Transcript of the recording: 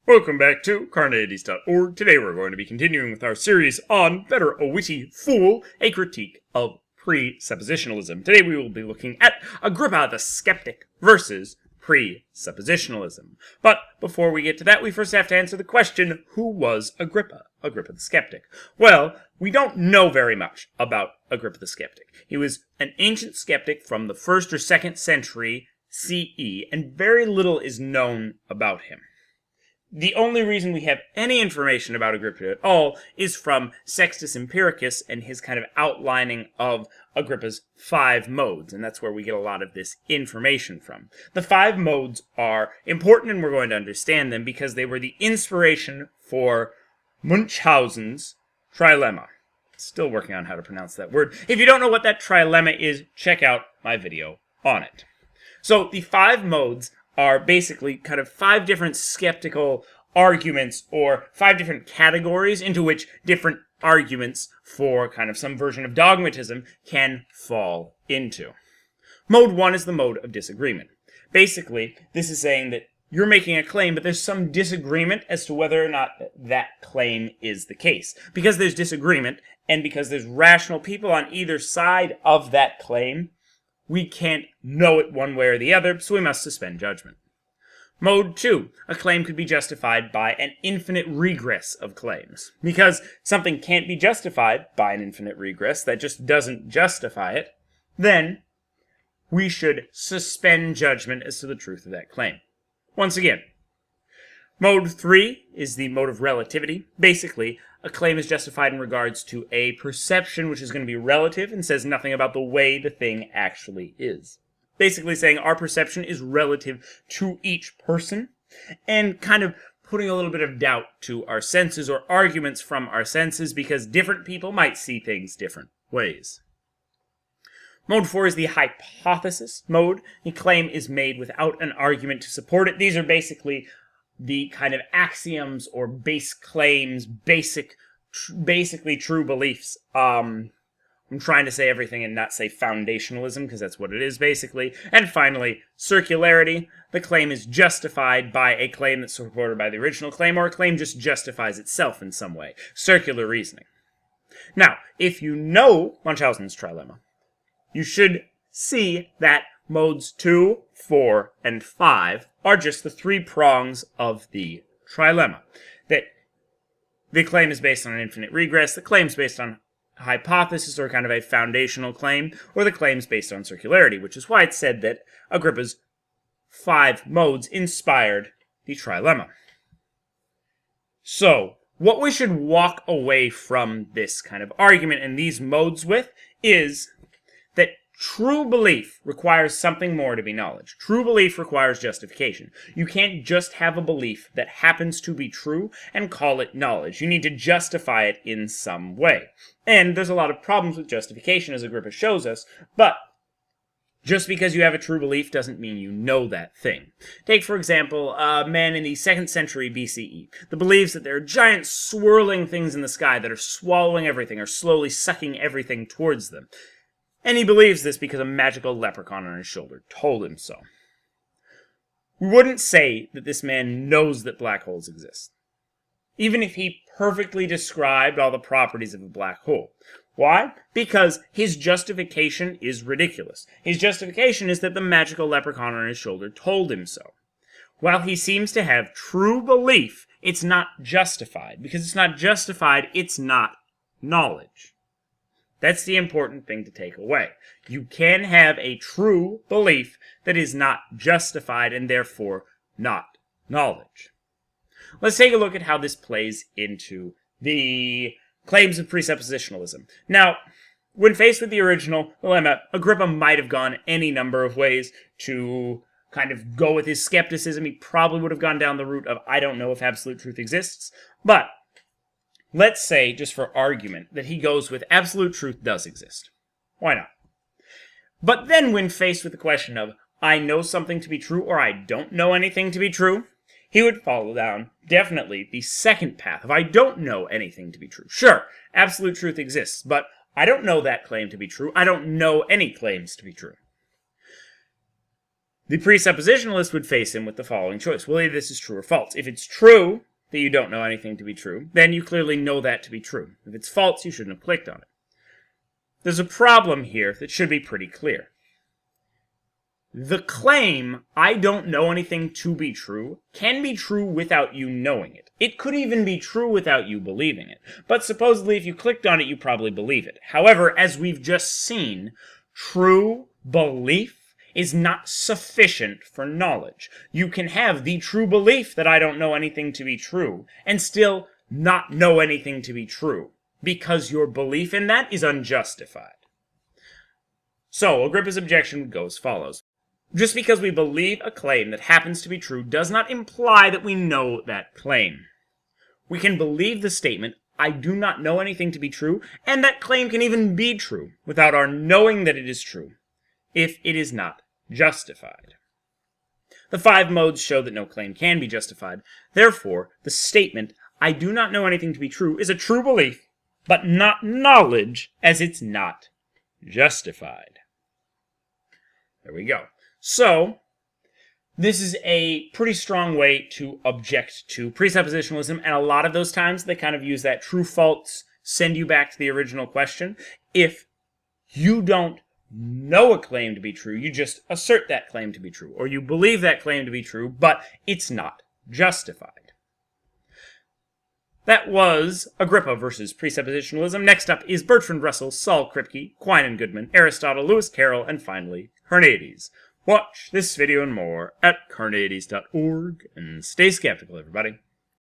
Welcome back to Carneades.org. Today we're going to be continuing with our series on Better a Witty Fool, a critique of presuppositionalism. Today we will be looking at Agrippa the Skeptic versus presuppositionalism. But before we get to that, we first have to answer the question, who was Agrippa? Agrippa the Skeptic. Well, we don't know very much about Agrippa the Skeptic. He was an ancient skeptic from the 1st or 2nd century CE, and very little is known about him. The only reason we have any information about Agrippa at all is from Sextus Empiricus and his kind of outlining of Agrippa's 5 modes, and that's where we get a lot of this information from. The 5 modes are important, and we're going to understand them because they were the inspiration for Munchhausen's Trilemma. Still working on how to pronounce that word. If you don't know what that trilemma is, check out my video on it. So the 5 modes are basically kind of 5 different skeptical arguments or 5 different categories into which different arguments for kind of some version of dogmatism can fall into. Mode 1 is the mode of disagreement. Basically, this is saying that you're making a claim, but there's some disagreement as to whether or not that claim is the case. Because there's disagreement, and because there's rational people on either side of that claim, we can't know it one way or the other, so we must suspend judgment. Mode 2. A claim could be justified by an infinite regress of claims. Because something can't be justified by an infinite regress, that just doesn't justify it, then we should suspend judgment as to the truth of that claim. Once again, Mode 3 is the mode of relativity. Basically, a claim is justified in regards to a perception which is going to be relative and says nothing about the way the thing actually is. Basically saying our perception is relative to each person and kind of putting a little bit of doubt to our senses or arguments from our senses because different people might see things different ways. Mode 4 is the hypothesis mode. The claim is made without an argument to support it. These are basically the kind of axioms or base claims, basically true beliefs. I'm trying to say everything and not say foundationalism, because that's what it is, basically. And finally, circularity. The claim is justified by a claim that's supported by the original claim, or a claim just justifies itself in some way. Circular reasoning. Now, if you know Munchausen's trilemma, you should see that modes 2, 4, and 5 are just the 3 prongs of the trilemma. That the claim is based on an infinite regress, the claim is based on hypothesis or kind of a foundational claim, or the claim is based on circularity, which is why it's said that Agrippa's 5 modes inspired the trilemma. So, what we should walk away from this kind of argument and these modes with is that true belief requires something more to be knowledge. True belief requires justification. You can't just have a belief that happens to be true and call it knowledge. You need to justify it in some way. And there's a lot of problems with justification, as Agrippa shows us, but just because you have a true belief doesn't mean you know that thing. Take, for example, a man in the 2nd century BCE that believes that there are giant swirling things in the sky that are swallowing everything or slowly sucking everything towards them. And he believes this because a magical leprechaun on his shoulder told him so. We wouldn't say that this man knows that black holes exist, even if he perfectly described all the properties of a black hole. Why? Because his justification is ridiculous. His justification is that the magical leprechaun on his shoulder told him so. While he seems to have true belief, it's not justified. Because it's not justified, it's not knowledge. That's the important thing to take away. You can have a true belief that is not justified and therefore not knowledge. Let's take a look at how this plays into the claims of presuppositionalism. Now, when faced with the original dilemma, Agrippa might have gone any number of ways to kind of go with his skepticism. He probably would have gone down the route of, I don't know if absolute truth exists, but let's say, just for argument, that he goes with absolute truth does exist. Why not? But then when faced with the question of, I know something to be true or I don't know anything to be true, he would follow down, definitely, the second path of I don't know anything to be true. Sure, absolute truth exists, but I don't know that claim to be true. I don't know any claims to be true. The presuppositionalist would face him with the following choice. Well, either this is true or false. If it's true that you don't know anything to be true, then you clearly know that to be true. If it's false, you shouldn't have clicked on it. There's a problem here that should be pretty clear. The claim, I don't know anything to be true, can be true without you knowing it. It could even be true without you believing it. But supposedly, if you clicked on it, you probably believe it. However, as we've just seen, true belief is not sufficient for knowledge. You can have the true belief that I don't know anything to be true, and still not know anything to be true, because your belief in that is unjustified. So, Agrippa's objection would go as follows. Just because we believe a claim that happens to be true does not imply that we know that claim. We can believe the statement, I do not know anything to be true, and that claim can even be true, without our knowing that it is true, if it is not justified. The 5 modes show that no claim can be justified. Therefore, the statement, I do not know anything to be true, is a true belief, but not knowledge, as it's not justified. There we go. So, this is a pretty strong way to object to presuppositionalism, and a lot of those times they kind of use that true-false, send you back to the original question. If you don't know a claim to be true, you just assert that claim to be true, or you believe that claim to be true, but it's not justified. That was Agrippa versus Presuppositionalism. Next up is Bertrand Russell, Saul Kripke, Quine and Goodman, Aristotle, Lewis Carroll, and finally, Carneades. Watch this video and more at Carneades.org, and stay skeptical, everybody.